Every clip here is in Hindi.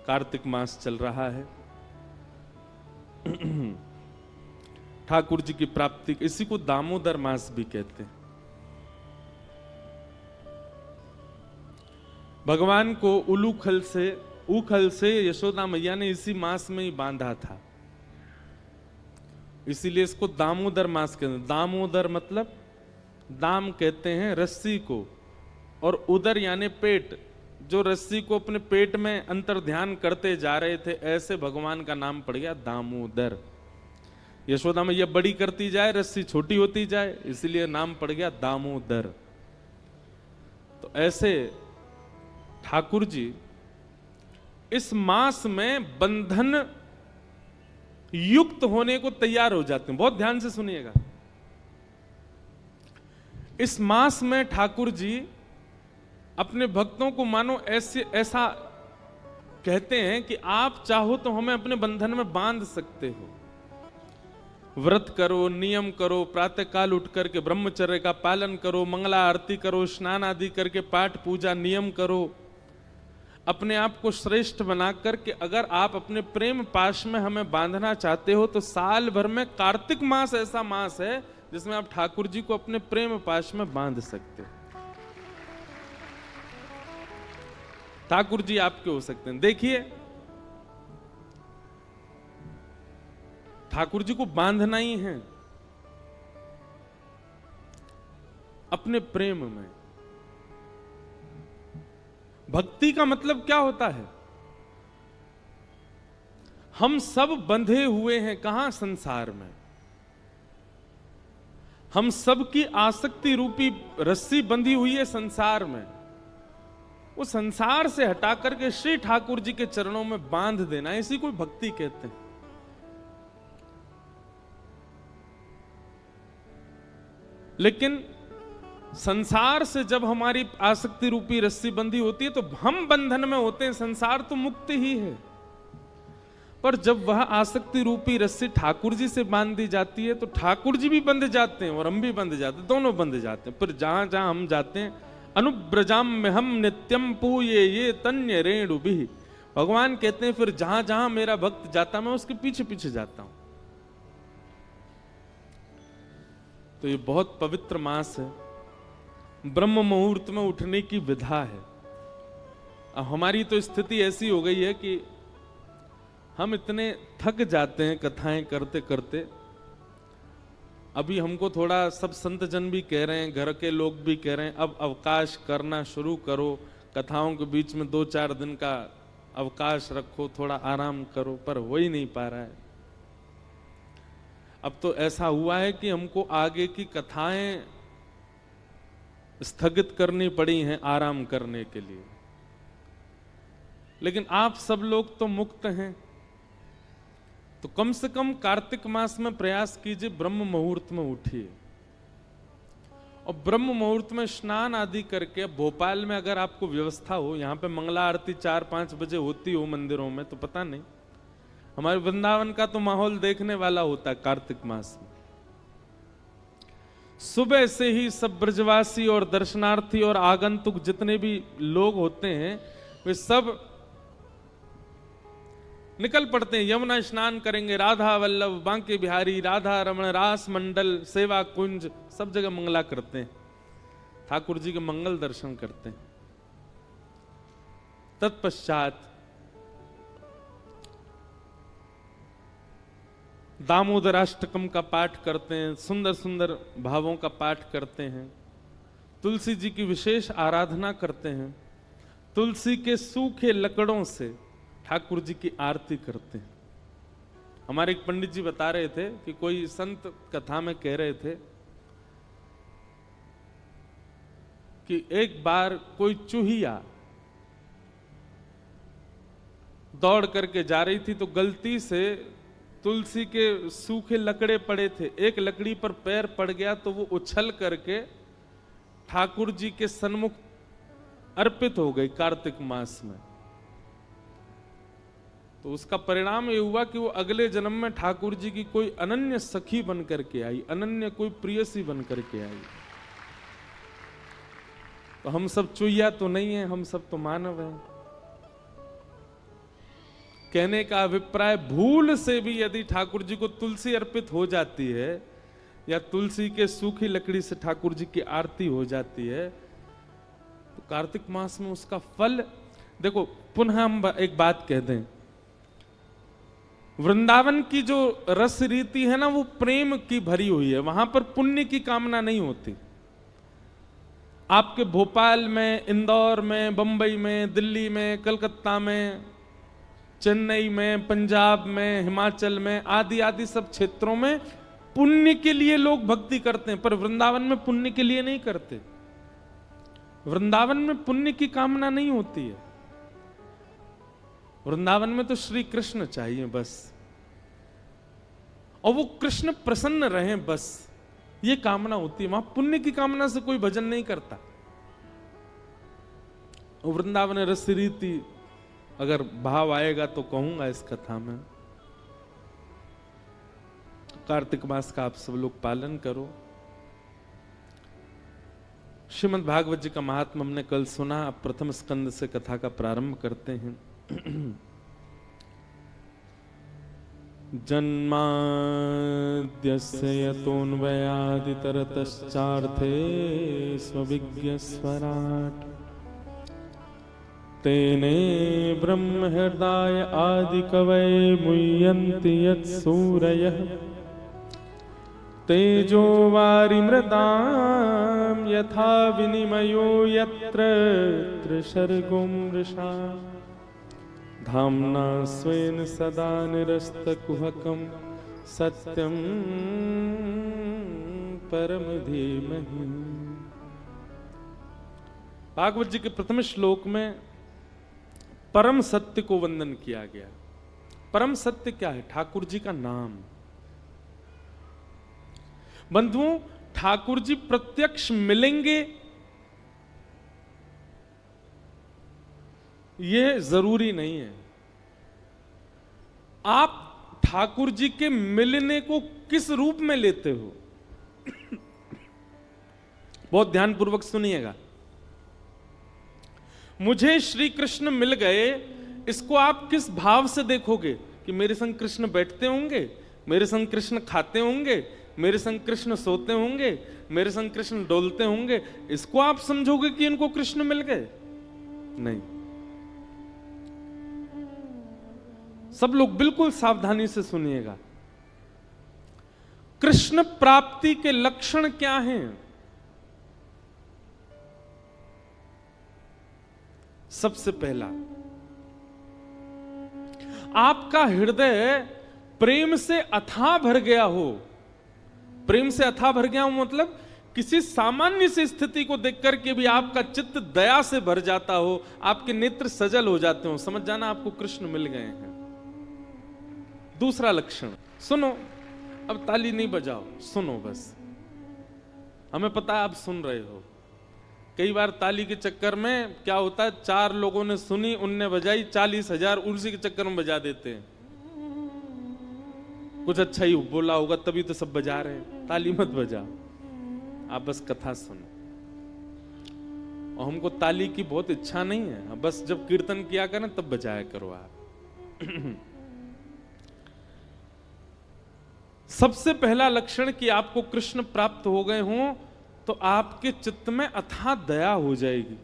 कार्तिक मास चल रहा है। ठाकुर जी की प्राप्ति, इसी को दामोदर मास भी कहते हैं। भगवान को उखल से यशोदा मैया ने इसी मास में ही बांधा था, इसीलिए इसको दामोदर मास कहते हैं। दामोदर मतलब दाम कहते हैं रस्सी को, और उदर यानी पेट, जो रस्सी को अपने पेट में अंतर ध्यान करते जा रहे थे, ऐसे भगवान का नाम पड़ गया दामोदर। यशोदा मैया बड़ी करती जाए, रस्सी छोटी होती जाए, इसलिए नाम पड़ गया दामोदर। तो ऐसे ठाकुर जी इस मास में बंधन युक्त होने को तैयार हो जाते हैं। बहुत ध्यान से सुनिएगा। इस मास में ठाकुर जी अपने भक्तों को मानो ऐसा कहते हैं कि आप चाहो तो हमें अपने बंधन में बांध सकते हो। व्रत करो, नियम करो, प्रातः काल उठ करके ब्रह्मचर्य का पालन करो, मंगला आरती करो, स्नान आदि करके पाठ पूजा नियम करो, अपने आप को श्रेष्ठ बना करके अगर आप अपने प्रेम पाश में हमें बांधना चाहते हो तो साल भर में कार्तिक मास ऐसा मास है जिसमें आप ठाकुर जी को अपने प्रेम पाश में बांध सकते हो। ठाकुर जी आपके हो सकते हैं। देखिए, ठाकुर जी को बांधना ही है अपने प्रेम में। भक्ति का मतलब क्या होता है? हम सब बंधे हुए हैं कहां? संसार में। हम सब की आसक्ति रूपी रस्सी बंधी हुई है संसार में। वो संसार से हटा करके श्री ठाकुर जी के चरणों में बांध देना, इसी को भक्ति कहते हैं। लेकिन संसार से जब हमारी आसक्ति रूपी रस्सी बंधी होती है तो हम बंधन में होते हैं। संसार तो मुक्त ही है, पर जब वह आसक्ति रूपी रस्सी ठाकुर जी से बांध दी जाती है तो ठाकुर जी भी बंध जाते हैं और हम भी बंध जाते हैं, दोनों बंध जाते हैं। पर जहां जहां हम जाते हैं, अनुब्रजाम में हम नित्यम पूये ये तन्य रेणु भी, भगवान कहते हैं फिर जहां जहां मेरा भक्त जाता मैं उसके पीछे पीछे जाता हूं। तो ये बहुत पवित्र मास है, ब्रह्म मुहूर्त में उठने की विधा है। अब हमारी तो स्थिति ऐसी हो गई है कि हम इतने थक जाते हैं कथाएं करते करते। अभी हमको थोड़ा सब संत जन भी कह रहे हैं, घर के लोग भी कह रहे हैं, अब अवकाश करना शुरू करो, कथाओं के बीच में 2-4 दिन का अवकाश रखो, थोड़ा आराम करो, पर हो ही नहीं पा रहा है। अब तो ऐसा हुआ है कि हमको आगे की कथाएं स्थगित करनी पड़ी हैं आराम करने के लिए। लेकिन आप सब लोग तो मुक्त हैं, तो कम से कम कार्तिक मास में प्रयास कीजिए, ब्रह्म मुहूर्त में उठिए और ब्रह्म मुहूर्त में स्नान आदि करके। भोपाल में अगर आपको व्यवस्था हो, यहाँ पे मंगला आरती 4-5 बजे होती हो मंदिरों में, तो पता नहीं, हमारे वृंदावन का तो माहौल देखने वाला होता है कार्तिक मास में। सुबह से ही सब ब्रजवासी और दर्शनार्थी और आगंतुक जितने भी लोग होते हैं वे सब निकल पड़ते हैं। यमुना स्नान करेंगे, राधा वल्लभ, बांके बिहारी, राधा रमण, रास मंडल, सेवा कुंज, सब जगह मंगला करते हैं, ठाकुर जी के मंगल दर्शन करते हैं। तत्पश्चात दामोदराष्टकम का पाठ करते हैं, सुंदर सुंदर भावों का पाठ करते हैं, तुलसी जी की विशेष आराधना करते हैं, तुलसी के सूखे लकड़ों से ठाकुर जी की आरती करते हैं। हमारे एक पंडित जी बता रहे थे कि कोई संत कथा में कह रहे थे कि एक बार कोई चूहिया दौड़ करके जा रही थी तो गलती से तुलसी के सूखे लकड़े पड़े थे, एक लकड़ी पर पैर पड़ गया तो वो उछल करके ठाकुर जी के सन्मुख अर्पित हो गई कार्तिक मास में। तो उसका परिणाम ये हुआ कि वो अगले जन्म में ठाकुर जी की कोई अनन्य सखी बन करके आई, अनन्य कोई प्रियसी बन करके आई। तो हम सब चुईया तो नहीं है, हम सब तो मानव हैं। कहने का अभिप्राय, भूल से भी यदि ठाकुर जी को तुलसी अर्पित हो जाती है या तुलसी के सूखी लकड़ी से ठाकुर जी की आरती हो जाती है, तो कार्तिक मास में उसका फल देखो। पुनः हम एक बात कह दें, वृंदावन की जो रस रीति है ना, वो प्रेम की भरी हुई है, वहां पर पुण्य की कामना नहीं होती। आपके भोपाल में, इंदौर में, बंबई में, दिल्ली में, कलकत्ता में, चेन्नई में, पंजाब में, हिमाचल में, आदि आदि सब क्षेत्रों में पुण्य के लिए लोग भक्ति करते हैं, पर वृंदावन में पुण्य के लिए नहीं करते। वृंदावन में पुण्य की कामना नहीं होती है। वृंदावन में तो श्री कृष्ण चाहिए बस, और वो कृष्ण प्रसन्न रहे बस, ये कामना होती है। वहां पुण्य की कामना से कोई भजन नहीं करता। वृंदावन रस रीति अगर भाव आएगा तो कहूंगा इस कथा में। कार्तिक मास का आप सब लोग पालन करो। श्रीमद् भागवत जी का महात्मा हमने कल सुना, अब प्रथम स्कंद से कथा का प्रारंभ करते हैं। जन्माद्यस्य यतोऽन्वयादितरतश्चार्थे स्वविज्ञस्वराट् तेने ब्रह्म हृदय आदि कवये मुह्यन्ति यत्सूरयः तेजो वारिमृदां यथा विनिमयो यत्र त्रिसर्गो मृषा धाम्ना स्वेन सदा निरस्तकुहकं सत्यं परम धीमहि। भागवत जी के प्रथम श्लोक में परम सत्य को वंदन किया गया। परम सत्य क्या है? ठाकुर जी का नाम। बंधुओं, ठाकुर जी प्रत्यक्ष मिलेंगे ये जरूरी नहीं है। आप ठाकुर जी के मिलने को किस रूप में लेते हो? बहुत ध्यानपूर्वक सुनिएगा। मुझे श्री कृष्ण मिल गए, इसको आप किस भाव से देखोगे? कि मेरे संग कृष्ण बैठते होंगे, मेरे संग कृष्ण खाते होंगे, मेरे संग कृष्ण सोते होंगे, मेरे संग कृष्ण डोलते होंगे, इसको आप समझोगे कि इनको कृष्ण मिल गए? नहीं। सब लोग बिल्कुल सावधानी से सुनिएगा। कृष्ण प्राप्ति के लक्षण क्या हैं? सबसे पहला, आपका हृदय प्रेम से अथाह भर गया हो। प्रेम से अथाह भर गया हो मतलब किसी सामान्य सी स्थिति को देखकर के भी आपका चित्त दया से भर जाता हो, आपके नेत्र सजल हो जाते हो, समझ जाना आपको कृष्ण मिल गए हैं। दूसरा लक्षण सुनो, अब ताली नहीं बजाओ, सुनो बस। हमें पता है आप सुन रहे हो। कई बार ताली के चक्कर में क्या होता है, 4 लोगों ने सुनी, उनने बजाई, 40,000 उसी के चक्कर में बजा देते हैं। कुछ अच्छा ही बोला होगा तभी तो सब बजा रहे हैं। ताली मत बजाओ, आप बस कथा सुनो। और हमको ताली की बहुत इच्छा नहीं है, बस जब कीर्तन किया करें तब बजाया करो आप। सबसे पहला लक्षण कि आपको कृष्ण प्राप्त हो गए हों तो आपके चित्त में अथाह दया हो जाएगी।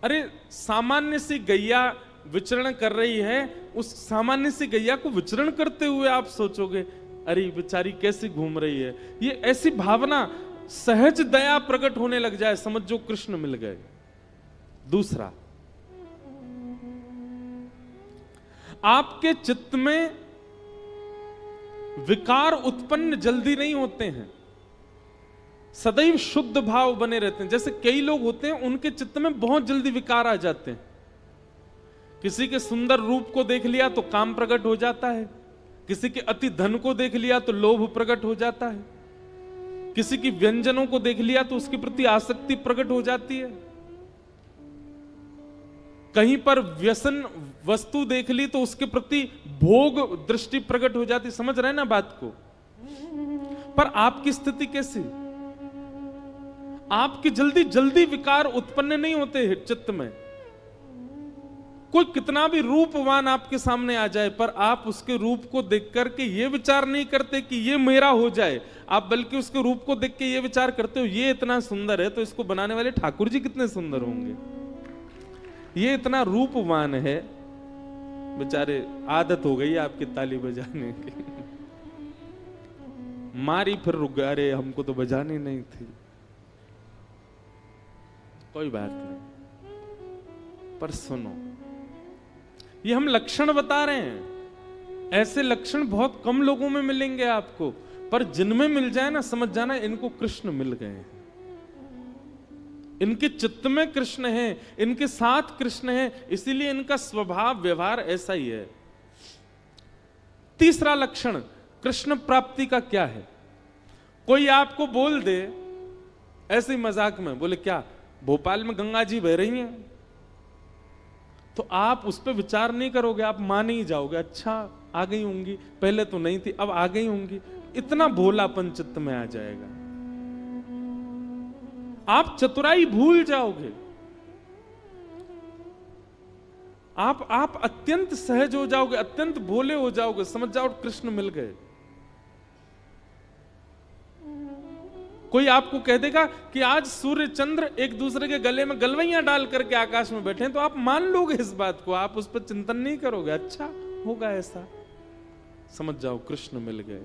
अरे सामान्य सी गैया विचरण कर रही है, उस सामान्य सी गैया को विचरण करते हुए आप सोचोगे अरे बेचारी कैसी घूम रही है, ये ऐसी भावना, सहज दया प्रकट होने लग जाए, समझो कृष्ण मिल गए। दूसरा, आपके चित्त में विकार उत्पन्न जल्दी नहीं होते हैं, सदैव शुद्ध भाव बने रहते हैं। जैसे कई लोग होते हैं उनके चित्त में बहुत जल्दी विकार आ जाते हैं। किसी के सुंदर रूप को देख लिया तो काम प्रकट हो जाता है, किसी के अति धन को देख लिया तो लोभ प्रकट हो जाता है, किसी की व्यंजनों को देख लिया तो उसके प्रति आसक्ति प्रकट हो जाती है, कहीं पर व्यसन वस्तु देख ली तो उसके प्रति भोग दृष्टि प्रकट हो जाती। समझ रहे हैं ना बात को? पर आपकी स्थिति कैसी? आपकी जल्दी जल्दी विकार उत्पन्न नहीं होते चित्त में, कोई कितना भी रूपवान आपके सामने आ जाए, पर आप उसके रूप को देख करके ये विचार नहीं करते कि ये मेरा हो जाए, आप बल्कि उसके रूप को देख के ये विचार करते हो ये इतना सुंदर है तो इसको बनाने वाले ठाकुर जी कितने सुंदर होंगे, ये इतना रूपवान है। बेचारे आदत हो गई आपकी ताली बजाने की, मारी फिर रुक गए, अरे हमको तो बजानी नहीं थी। कोई बात नहीं, पर सुनो, ये हम लक्षण बता रहे हैं, ऐसे लक्षण बहुत कम लोगों में मिलेंगे आपको, पर जिनमें मिल जाए ना समझ जाना इनको कृष्ण मिल गए हैं, इनके चित्त में कृष्ण है, इनके साथ कृष्ण है, इसीलिए इनका स्वभाव व्यवहार ऐसा ही है। तीसरा लक्षण कृष्ण प्राप्ति का क्या है? कोई आपको बोल दे ऐसे ही मजाक में, बोले क्या भोपाल में गंगा जी बह रही हैं, तो आप उस पर विचार नहीं करोगे, आप मान ही जाओगे, अच्छा आ गई होंगी, पहले तो नहीं थी अब आ गई होंगी, इतना भोलापन चित्त में आ जाएगा, आप चतुराई भूल जाओगे, आप अत्यंत सहज हो जाओगे, अत्यंत भोले हो जाओगे, समझ जाओ कृष्ण मिल गए। कोई आपको कह देगा कि आज सूर्य चंद्र एक दूसरे के गले में गलवैयां डाल करके आकाश में बैठे हैं, तो आप मान लोगे इस बात को, आप उस पर चिंतन नहीं करोगे, अच्छा होगा ऐसा, समझ जाओ कृष्ण मिल गए।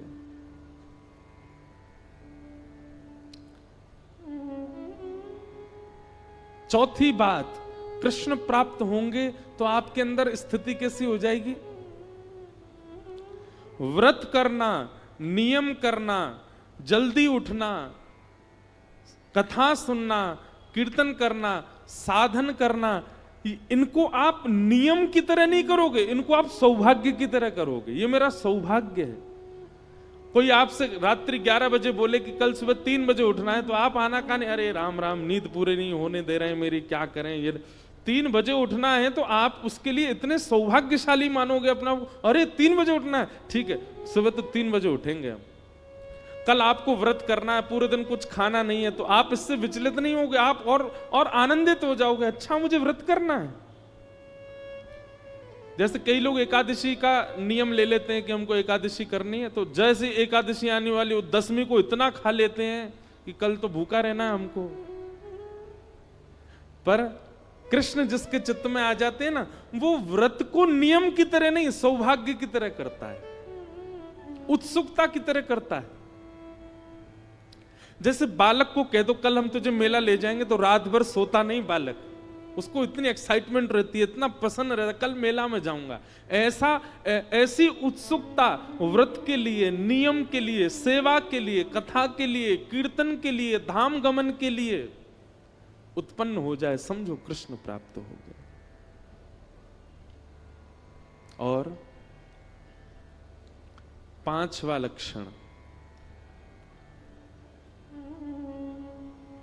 चौथी बात, कृष्ण प्राप्त होंगे तो आपके अंदर स्थिति कैसी हो जाएगी? व्रत करना, नियम करना, जल्दी उठना, कथा सुनना, कीर्तन करना, साधन करना, इनको आप नियम की तरह नहीं करोगे, इनको आप सौभाग्य की तरह करोगे, ये मेरा सौभाग्य है। कोई आपसे रात्रि 11 बजे बोले कि कल सुबह 3 बजे उठना है, तो आप आना काने, अरे राम राम नींद पूरी नहीं होने दे रहे हैं मेरी, क्या करें, ये 3 बजे उठना है, तो आप उसके लिए इतने सौभाग्यशाली मानोगे अपना, अरे 3 बजे उठना है, ठीक है सुबह तो 3 बजे उठेंगे हम। कल आपको व्रत करना है, पूरे दिन कुछ खाना नहीं है, तो आप इससे विचलित नहीं होगे, आप और आनंदित हो जाओगे, अच्छा मुझे व्रत करना है। जैसे कई लोग एकादशी का नियम ले लेते हैं कि हमको एकादशी करनी है, तो जैसे एकादशी आने वाली हो 10वीं को इतना खा लेते हैं कि कल तो भूखा रहना है हमको। पर कृष्ण जिसके चित्त में आ जाते हैं ना, वो व्रत को नियम की तरह नहीं सौभाग्य की तरह करता है, उत्सुकता की तरह करता है। जैसे बालक को कह दो कल हम तुझे मेला ले जाएंगे, तो रात भर सोता नहीं बालक, उसको इतनी एक्साइटमेंट रहती है, इतना पसंद रहता है, कल मेला में जाऊंगा। ऐसी उत्सुकता व्रत के लिए, नियम के लिए, सेवा के लिए, कथा के लिए, कीर्तन के लिए, धाम गमन के लिए उत्पन्न हो जाए, समझो कृष्ण प्राप्त हो गए। और 5वां लक्षण,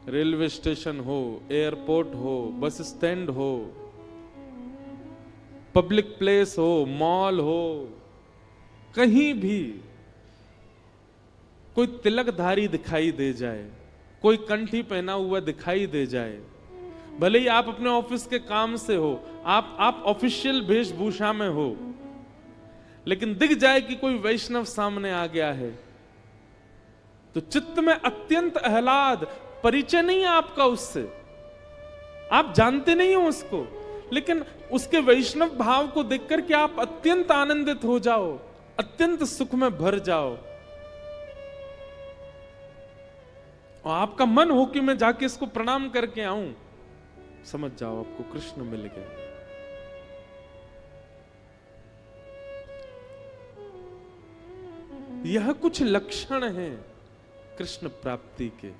रेलवे स्टेशन हो, एयरपोर्ट हो, बस स्टैंड हो, पब्लिक प्लेस हो, मॉल हो, कहीं भी कोई तिलकधारी दिखाई दे जाए, कोई कंठी पहना हुआ दिखाई दे जाए, भले ही आप अपने ऑफिस के काम से हो, आप ऑफिशियल वेशभूषा में हो, लेकिन दिख जाए कि कोई वैष्णव सामने आ गया है, तो चित्त में अत्यंत आह्लाद, परिचय नहीं है आपका उससे, आप जानते नहीं हो उसको, लेकिन उसके वैष्णव भाव को देखकर के आप अत्यंत आनंदित हो जाओ, अत्यंत सुख में भर जाओ, और आपका मन हो कि मैं जाके इसको प्रणाम करके आऊं, समझ जाओ आपको कृष्ण मिल गए। यह कुछ लक्षण हैं कृष्ण प्राप्ति के।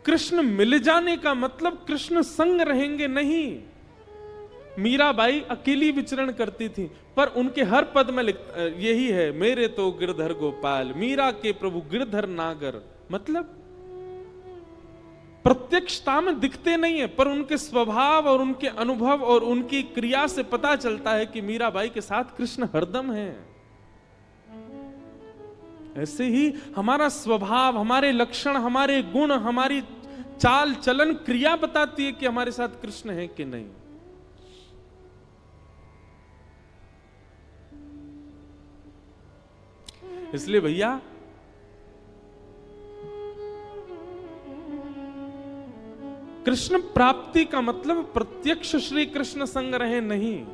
कृष्ण मिल जाने का मतलब कृष्ण संग रहेंगे नहीं। मीराबाई अकेली विचरण करती थी, पर उनके हर पद में यही है, मेरे तो गिरधर गोपाल, मीरा के प्रभु गिरधर नागर। मतलब प्रत्यक्षता में दिखते नहीं है, पर उनके स्वभाव और उनके अनुभव और उनकी क्रिया से पता चलता है कि मीराबाई के साथ कृष्ण हरदम है। ऐसे ही हमारा स्वभाव, हमारे लक्षण, हमारे गुण, हमारी चाल चलन, क्रिया बताती है कि हमारे साथ कृष्ण है कि नहीं। इसलिए भैया कृष्ण प्राप्ति का मतलब प्रत्यक्ष श्री कृष्ण संग रहे नहीं,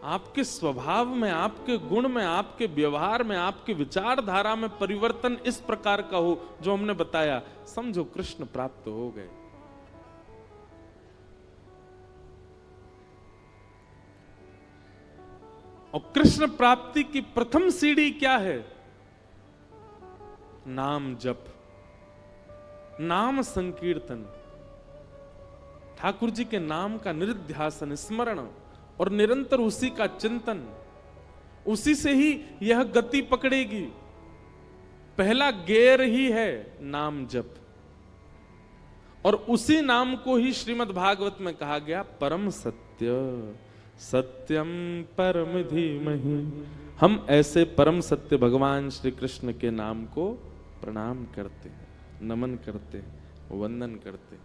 आपके स्वभाव में, आपके गुण में, आपके व्यवहार में, आपके विचारधारा में परिवर्तन इस प्रकार का हो जो हमने बताया, समझो कृष्ण प्राप्त हो गए। और कृष्ण प्राप्ति की प्रथम सीढ़ी क्या है? नाम जप, नाम संकीर्तन, ठाकुर जी के नाम का निरुध्यासन, स्मरण और निरंतर उसी का चिंतन, उसी से ही यह गति पकड़ेगी। पहला गेर ही है नाम जप, और उसी नाम को ही श्रीमद् भागवत में कहा गया परम सत्य, सत्यम परम धीमहि। हम ऐसे परम सत्य भगवान श्री कृष्ण के नाम को प्रणाम करते हैं, नमन करते हैं, वंदन करते हैं।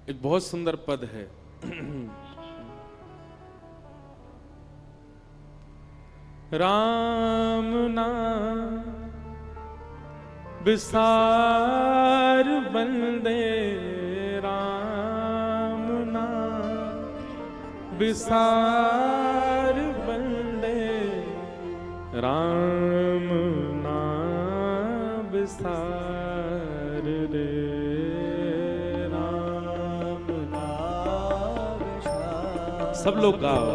एक बहुत सुंदर पद है, राम नाम विसार बंदे, राम नाम विसार बंदे, राम नाम विसार रे, सब लोग गाओ।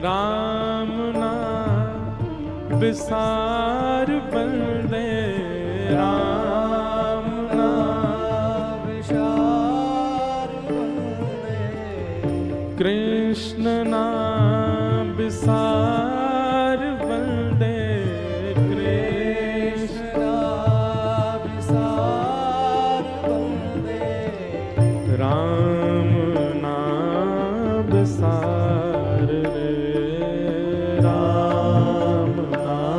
राम नाम विसार बंदे, राम नाम विसार बंदे, कृष्ण नाम विसार बंदे, कृष्ण नाम विसार बंदे, राम विसार रे, राम नाम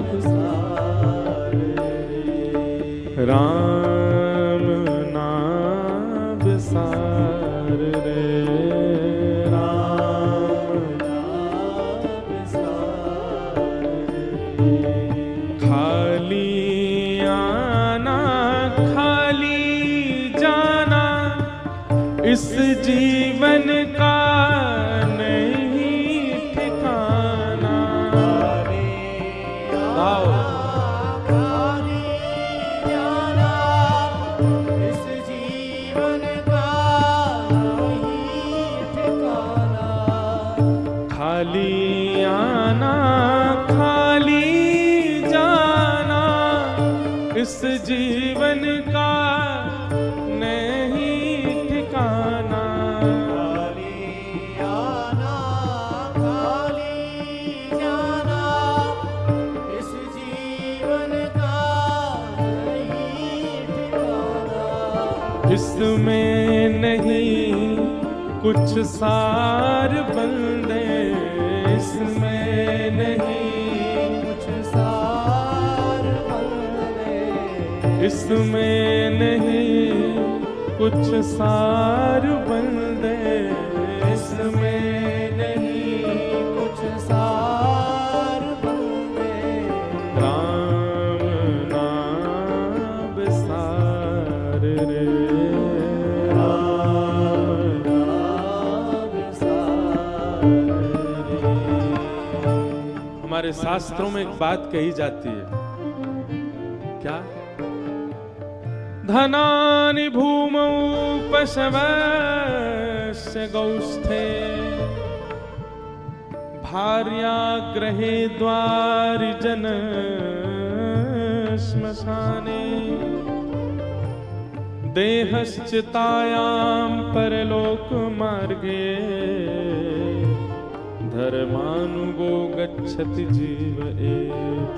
विसार रे, राम नाम विसार रे, राम नाम विसार रे। खाली आना खाली जाना इस जीवन का नहीं ठिकाना, खाली जाना इस जीवन का नहीं ठिकाना, खाली आना खाली जाना इस जीवन का इसमें नहीं कुछ सार बंदे, इसमें नहीं कुछ सार बंदे, इसमें नहीं कुछ सार बंदे, इसमें नहीं कुछ सार बंदे, राम नाम विसार रे, हमारे शास्त्रों में एक बात कही जाती है, क्या? धनानि भूमौ पशवस्य गौस्थे, भार्या गृहे द्वारि जन श्मशाने, देहश्चितायां परलोक मार्गे, धर्मानुगो गच्छति जीव एक।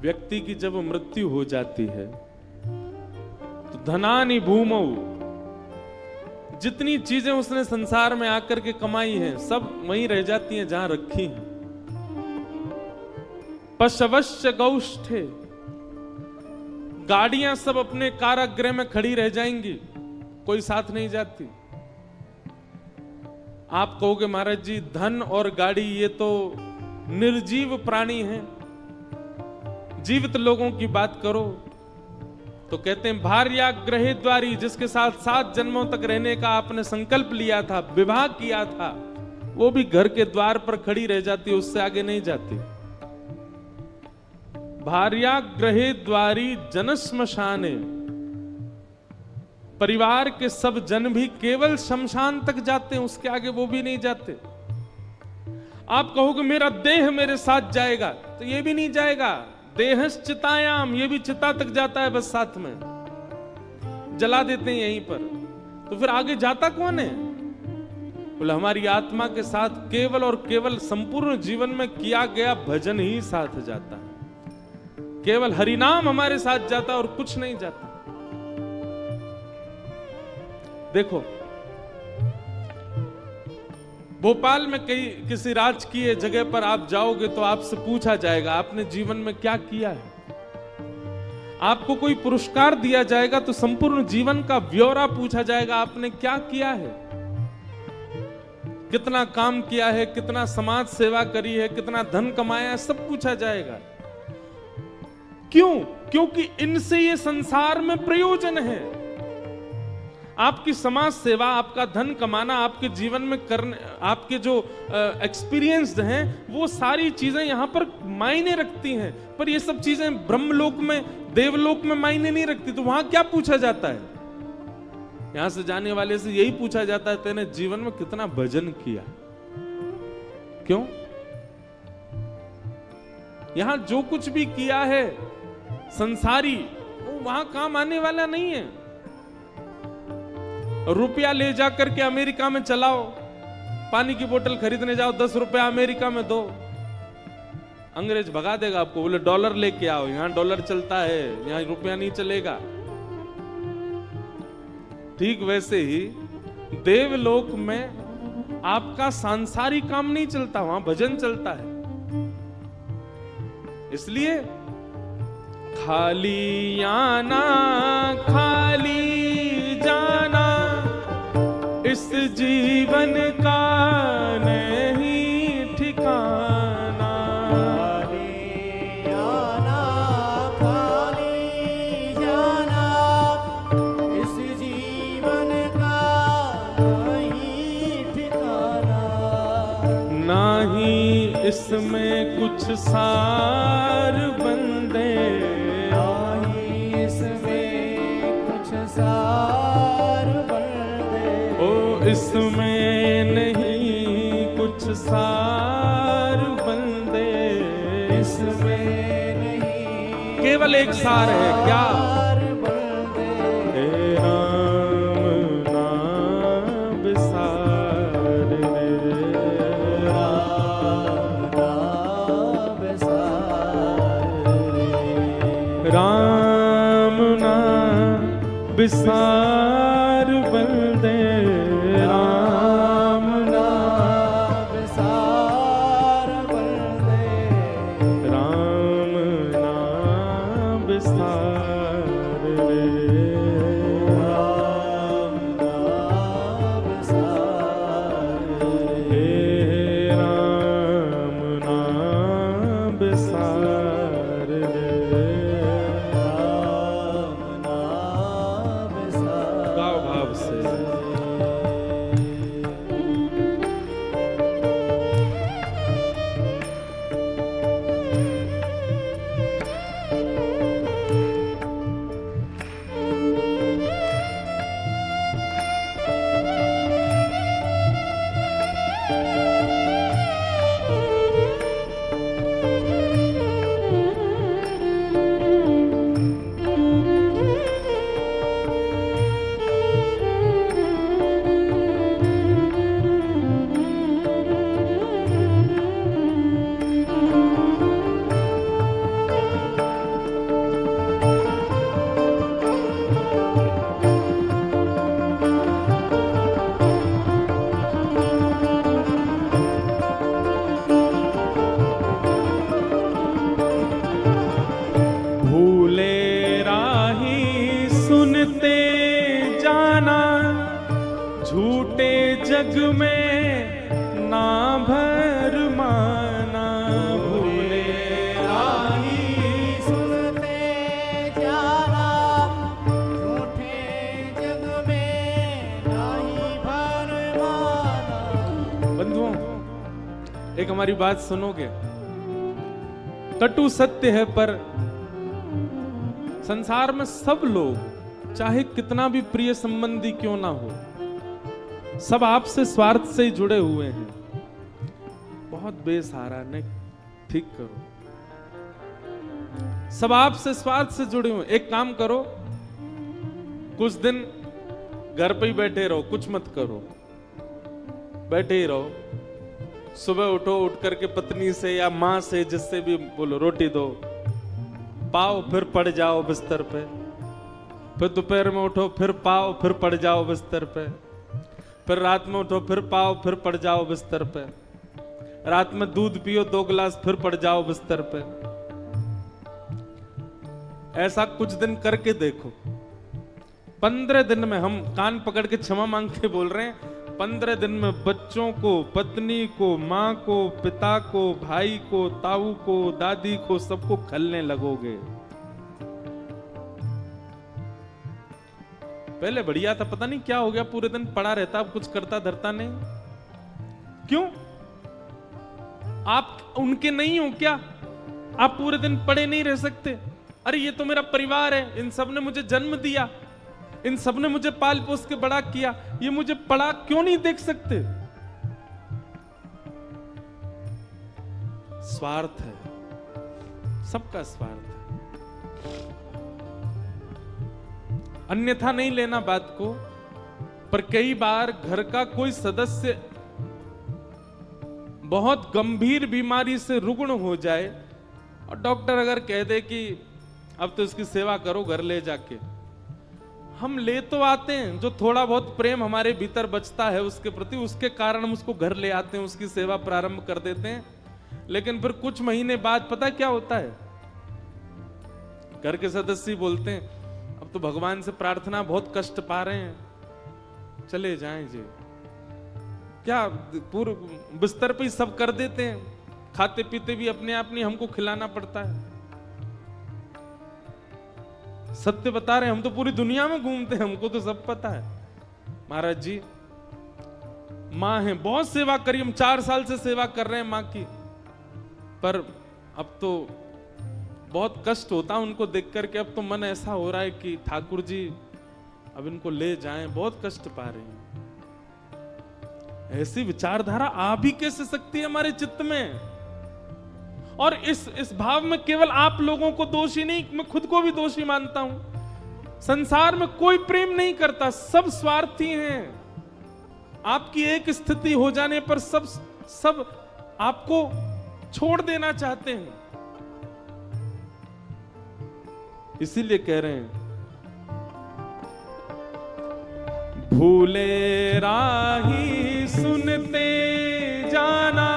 व्यक्ति की जब मृत्यु हो जाती है तो धनानि भूमौ, जितनी चीजें उसने संसार में आकर के कमाई हैं सब वहीं रह जाती हैं जहां रखी हैं। पशवश्च गौष्ठे, गाड़ियां सब अपने कारागृह में खड़ी रह जाएंगी, कोई साथ नहीं जाती। आप कहोगे महाराज जी धन और गाड़ी ये तो निर्जीव प्राणी हैं, जीवित लोगों की बात करो। तो कहते हैं भार्या ग्रहे द्वारी, जिसके साथ 7 जन्मों तक रहने का आपने संकल्प लिया था, विवाह किया था, वो भी घर के द्वार पर खड़ी रह जाती, उससे आगे नहीं जाती। भार्या ग्रहे द्वारी जन श्मशाने, परिवार के सब जन भी केवल शमशान तक जाते हैं, उसके आगे वो भी नहीं जाते। आप कहोगे मेरा देह मेरे साथ जाएगा, तो ये भी नहीं जाएगा। देहश्चितायाम, ये भी चिता तक जाता है, बस साथ में जला देते हैं यहीं पर। तो फिर आगे जाता कौन है? बोले हमारी आत्मा के साथ केवल और केवल संपूर्ण जीवन में किया गया भजन ही साथ जाता है, केवल हरिनाम हमारे साथ जाता और कुछ नहीं जाता। देखो भोपाल में किसी राजकीय जगह पर आप जाओगे तो आपसे पूछा जाएगा आपने जीवन में क्या किया है। आपको कोई पुरस्कार दिया जाएगा तो संपूर्ण जीवन का ब्यौरा पूछा जाएगा, आपने क्या किया है, कितना काम किया है, कितना समाज सेवा करी है, कितना धन कमाया है, सब पूछा जाएगा। क्यों? क्योंकि इनसे ये संसार में प्रयोजन है। आपकी समाज सेवा, आपका धन कमाना, आपके जीवन में करने, आपके जो एक्सपीरियंस हैं, वो सारी चीजें यहां पर मायने रखती हैं। पर ये सब चीजें ब्रह्मलोक में, देवलोक में मायने नहीं रखती। तो वहां क्या पूछा जाता है? यहां से जाने वाले से यही पूछा जाता है तेने जीवन में कितना भजन किया। क्यों? यहां जो कुछ भी किया है संसारी, वो वहां काम आने वाला नहीं है। रुपया ले जाकर के अमेरिका में चलाओ, पानी की बोतल खरीदने जाओ, 10 रुपया अमेरिका में दो, अंग्रेज भगा देगा आपको, बोले डॉलर लेके आओ, यहां डॉलर चलता है, यहां रुपया नहीं चलेगा। ठीक वैसे ही देवलोक में आपका सांसारिक काम नहीं चलता, वहां भजन चलता है। इसलिए खाली आना खाली जाना इस जीवन का नहीं ठिकाना। खाली आना खाली जाना इस जीवन का नहीं ठिकाना। ना ही इसमें कुछ सार बंदे, इसमें नहीं कुछ सार बंदे, इसमें नहीं केवल एक सार है, क्या? हे राम नाम सार रे, राम नाम सार रे, राम नाम विसार बंदे, राम नाम सार बंदे, राम नाम विसार रे, राम नाम सार रे, हे राम नाम विसार रे, राम नाम सार। गाओ भाव से। जग में ना भर माना। भूले राही सुनते जाना, झूठे जग में नाही भर माना। बंधुओं, एक हमारी बात सुनोगे? कटु सत्य है, पर संसार में सब लोग, चाहे कितना भी प्रिय संबंधी क्यों ना हो, सब आपसे स्वार्थ से ही जुड़े हुए हैं। बहुत बेसहारा, ने ठीक करो। सब आपसे स्वार्थ से जुड़े हुए। एक काम करो, कुछ दिन घर पे ही बैठे रहो, कुछ मत करो, बैठे ही रहो। सुबह उठो, उठ करके पत्नी से या माँ से, जिससे भी बोलो, रोटी दो, पाओ, फिर पड़ जाओ बिस्तर पे। फिर दोपहर में उठो, फिर पाओ, फिर पड़ जाओ बिस्तर पे। फिर रात में उठो, फिर पाओ, फिर पड़ जाओ बिस्तर पे। रात में दूध पियो 2 गिलास, फिर पड़ जाओ बिस्तर पे। ऐसा कुछ दिन करके देखो। 15 दिन में, हम कान पकड़ के क्षमा मांग के बोल रहे हैं, 15 दिन में बच्चों को, पत्नी को, माँ को, पिता को, भाई को, ताऊ को, दादी को, सबको खलने लगोगे। पहले बढ़िया था, पता नहीं क्या हो गया, पूरे दिन पड़ा रहता, अब कुछ करता धरता नहीं। क्यों? आप उनके नहीं हो क्या? आप पूरे दिन पड़े नहीं रह सकते? अरे ये तो मेरा परिवार है, इन सब ने मुझे जन्म दिया, इन सब ने मुझे पाल पोस के बड़ा किया, ये मुझे पड़ा क्यों नहीं देख सकते? स्वार्थ है, सबका स्वार्थ है। अन्यथा नहीं लेना बात को, पर कई बार घर का कोई सदस्य बहुत गंभीर बीमारी से रुग्ण हो जाए और डॉक्टर अगर कह दे कि अब तो इसकी सेवा करो घर ले जाके, हम ले तो आते हैं, जो थोड़ा बहुत प्रेम हमारे भीतर बचता है उसके प्रति, उसके कारण हम उसको घर ले आते हैं, उसकी सेवा प्रारंभ कर देते हैं। लेकिन फिर कुछ महीने बाद पता क्या होता है? घर के सदस्य बोलते हैं, अब तो भगवान से प्रार्थना, बहुत कष्ट पा रहे हैं, चले जाएं जी। क्या पूरे बिस्तर पे ही सब कर देते हैं, खाते पीते भी अपने आप नहीं, हमको खिलाना पड़ता है। सत्य बता रहे हैं, हम तो पूरी दुनिया में घूमते हैं, हमको तो सब पता है। महाराज जी, माँ है, बहुत सेवा करी, हम 4 साल से सेवा कर रहे हैं माँ की, पर अब तो बहुत कष्ट होता है उनको देख करके। अब तो मन ऐसा हो रहा है कि ठाकुर जी अब इनको ले जाएं, बहुत कष्ट पा रही हैं। ऐसी विचारधारा आ भी कैसे सकती है हमारे चित्त में? और इस भाव में केवल आप लोगों को दोषी नहीं, मैं खुद को भी दोषी मानता हूं। संसार में कोई प्रेम नहीं करता, सब स्वार्थी हैं। आपकी एक स्थिति हो जाने पर सब आपको छोड़ देना चाहते हैं। इसीलिए कह रहे हैं, भूले राही सुनते जाना,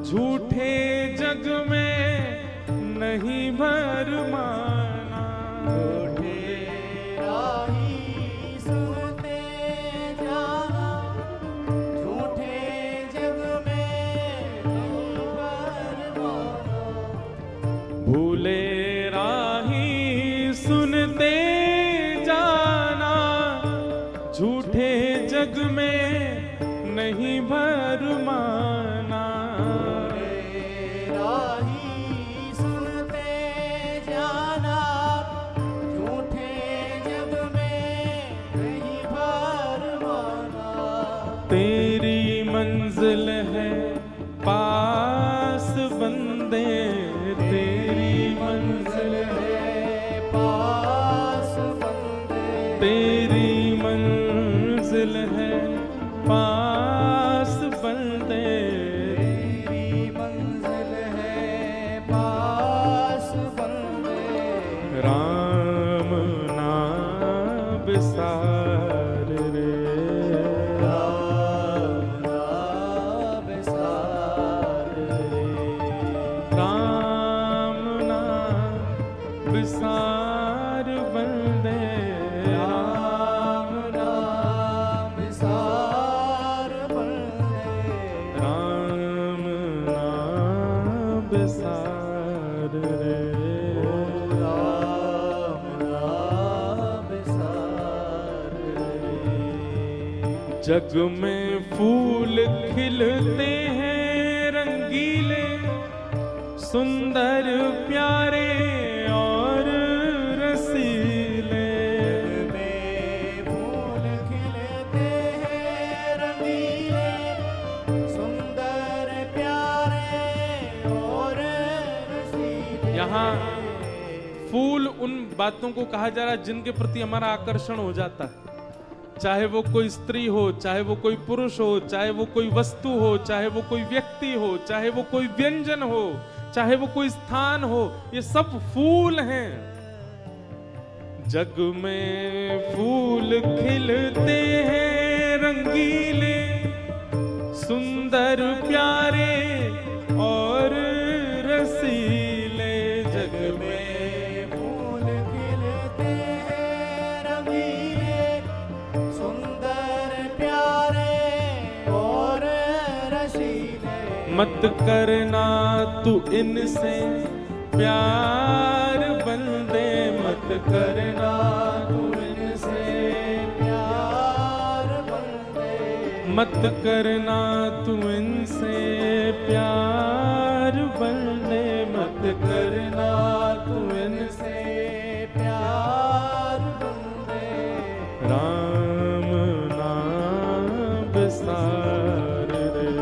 झूठे जग में नहीं भर माना। झूठे राही सुनते जाना, झूठे जग में नहीं भर माना। भूले राही सुनते जाना, झूठे जग में नहीं भर माना। राही सुनते जाना, झूठे जग में नहीं भर माना। तेरी मंजिल है पास बंदे, तेरी मंजिल है पास बंदे, तेरी मंजिल है पास बंदे। तेरी मंजिल है पास बंदे। राम नाम बिसार रे, राम नाम बिसार रे। राम नाम बिसार बंदे। राम नाम बिसार बिसार रे। राम नाम बिसार रे। जग में फूल खिलते हैं रंगीले, सुंदर प्यारे और रसीले। में फूल खिलते हैं रंगीले, सुंदर प्यारे और रसीले। यहाँ फूल उन बातों को कहा जा रहा है जिनके प्रति हमारा आकर्षण हो जाता है, चाहे वो कोई स्त्री हो, चाहे वो कोई पुरुष हो, चाहे वो कोई वस्तु हो, चाहे वो कोई व्यक्ति हो, चाहे वो कोई व्यंजन हो, चाहे वो कोई स्थान हो, ये सब फूल हैं। जग में फूल खिलते हैं रंगीले, सुंदर प्यारे और रसीले। जग में फूल खिलते हैं रंगीले, सुंदर प्यारे और रसीले। मत करना तू इनसे प्यार बंदे, मत करना तू इनसे प्यार बंदे। मत करना तू इनसे प्यार बंदे, मत करना तू इनसे प्यार बंदे। राम नाम बिसार रे।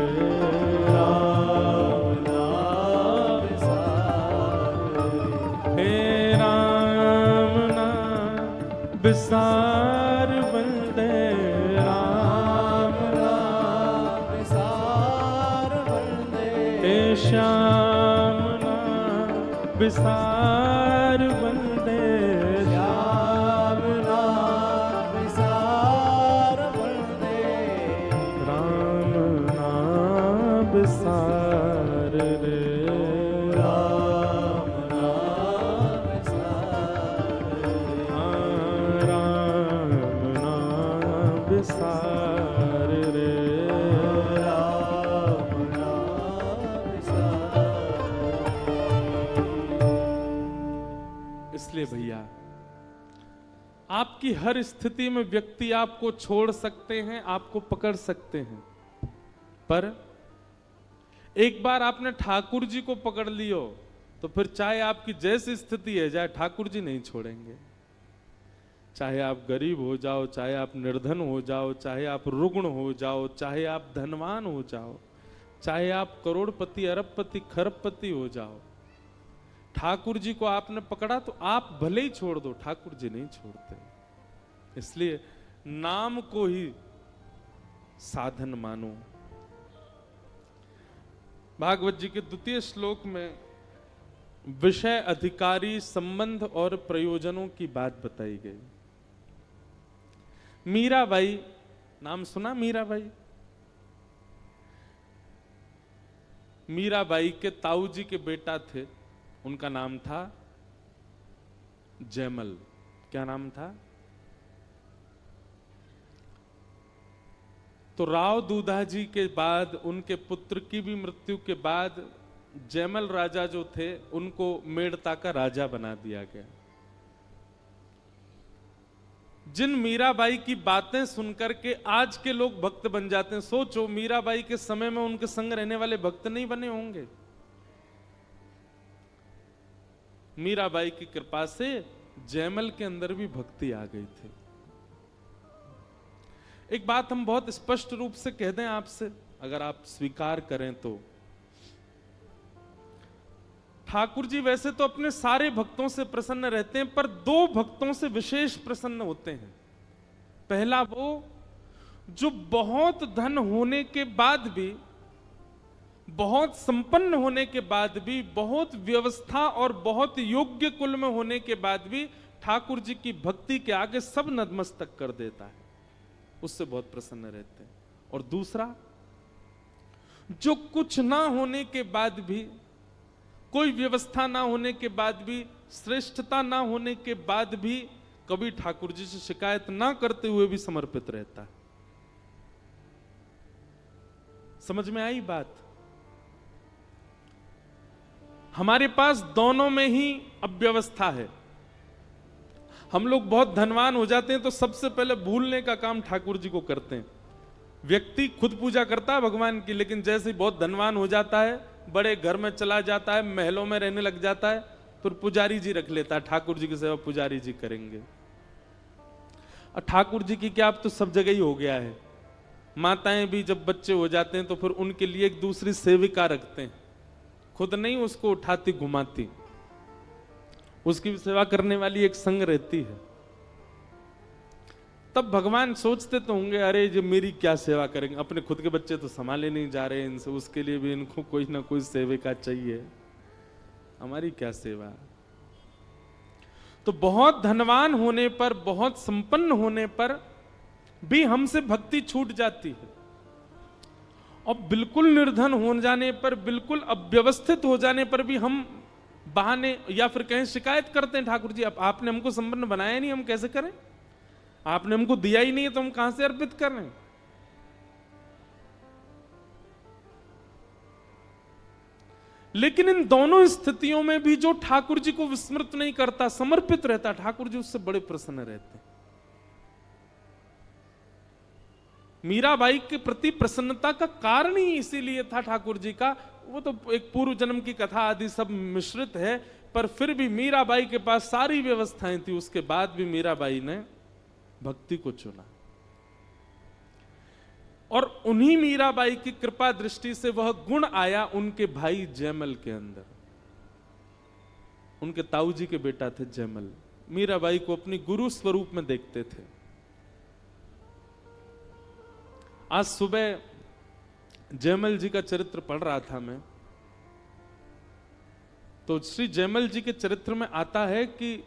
राम नाम बिसार रे। हे राम नाम बिसार बंदे, राम नाम बिसार बंदे। हे श्याम नाम बिसार बंदे, श्याम नाम बिसार बंदे। राम नाम बिसार रे। राम नाम बिसार रे। राम नाम बिसार रे। राम नाम बिसार। इसलिए भैया, आपकी हर स्थिति में व्यक्ति आपको छोड़ सकते हैं, आपको पकड़ सकते हैं, पर एक बार आपने ठाकुर जी को पकड़ लियो तो फिर चाहे आपकी जैसी स्थिति है जाए, ठाकुर जी नहीं छोड़ेंगे। चाहे आप गरीब हो जाओ, चाहे आप निर्धन हो जाओ, चाहे आप रुग्ण हो जाओ, चाहे आप धनवान हो जाओ, चाहे आप करोड़पति अरबपति खरबपति हो जाओ, ठाकुर जी को आपने पकड़ा तो आप भले ही छोड़ दो, ठाकुर जी नहीं छोड़ते। इसलिए नाम को ही साधन मानो। भागवत जी के द्वितीय श्लोक में विषय, अधिकारी, संबंध और प्रयोजनों की बात बताई गई। मीराबाई, नाम सुना मीराबाई? मीराबाई के ताऊ जी के बेटा थे, उनका नाम था जयमल। क्या नाम था? तो राव दूधा जी के बाद, उनके पुत्र की भी मृत्यु के बाद जयमल राजा जो थे उनको मेड़ता का राजा बना दिया गया। जिन मीराबाई की बातें सुनकर के आज के लोग भक्त बन जाते हैं, सोचो मीराबाई के समय में उनके संग रहने वाले भक्त नहीं बने होंगे। मीराबाई की कृपा से जयमल के अंदर भी भक्ति आ गई थी। एक बात हम बहुत स्पष्ट रूप से कह दें आपसे, अगर आप स्वीकार करें तो, ठाकुर जी वैसे तो अपने सारे भक्तों से प्रसन्न रहते हैं, पर दो भक्तों से विशेष प्रसन्न होते हैं। पहला वो जो बहुत धन होने के बाद भी, बहुत संपन्न होने के बाद भी, बहुत व्यवस्था और बहुत योग्य कुल में होने के बाद भी ठाकुर जी की भक्ति के आगे सब नतमस्तक कर देता है, उससे बहुत प्रसन्न रहते हैं। और दूसरा, जो कुछ ना होने के बाद भी, कोई व्यवस्था ना होने के बाद भी, श्रेष्ठता ना होने के बाद भी कभी ठाकुर जी से शिकायत ना करते हुए भी समर्पित रहता है। समझ में आई बात? हमारे पास दोनों में ही अव्यवस्था है। हम लोग बहुत धनवान हो जाते हैं तो सबसे पहले भूलने का काम ठाकुर जी को करते हैं। व्यक्ति खुद पूजा करता है भगवान की, लेकिन जैसे ही बहुत धनवान हो जाता है, बड़े घर में चला जाता है, महलों में रहने लग जाता है, फिर पुजारी जी रख लेता है, ठाकुर जी की सेवा पुजारी जी करेंगे। और ठाकुर जी की क्या, अब तो सब जगह ही हो गया है। माताएं भी जब बच्चे हो जाते हैं तो फिर उनके लिए एक दूसरी सेविका रखते हैं, खुद नहीं उसको उठाती घुमाती, उसकी भी सेवा करने वाली एक संग रहती है। तब भगवान सोचते तो होंगे, अरे जो मेरी क्या सेवा करेंगे, अपने खुद के बच्चे तो संभाले नहीं जा रहे इनसे, उसके लिए भी इनको कोई ना कोई सेविका चाहिए, हमारी क्या सेवा। तो बहुत धनवान होने पर, बहुत संपन्न होने पर भी हमसे भक्ति छूट जाती है, और बिल्कुल निर्धन हो जाने पर, बिल्कुल अव्यवस्थित हो जाने पर भी हम बहाने या फिर कहीं शिकायत करते हैं, ठाकुर जी अब आपने हमको संपन्न बनाया नहीं, हम कैसे करें, आपने हमको दिया ही नहीं है तो हम कहां से अर्पित कर रहे हैं। लेकिन इन दोनों स्थितियों में भी जो ठाकुर जी को विस्मृत नहीं करता, समर्पित रहता, ठाकुर जी उससे बड़े प्रसन्न रहते हैं। मीराबाई के प्रति प्रसन्नता का कारण ही इसीलिए था ठाकुर जी का, वो तो एक पूर्व जन्म की कथा आदि सब मिश्रित है, पर फिर भी मीराबाई के पास सारी व्यवस्थाएं थी, उसके बाद भी मीराबाई ने भक्ति को चुना। और उन्हीं मीराबाई की कृपा दृष्टि से वह गुण आया उनके भाई जयमल के अंदर। उनके ताऊ जी के बेटा थे जयमल, मीराबाई को अपनी गुरु स्वरूप में देखते थे। आज सुबह जयमल जी का चरित्र पढ़ रहा था मैं, तो श्री जयमल जी के चरित्र में आता है कि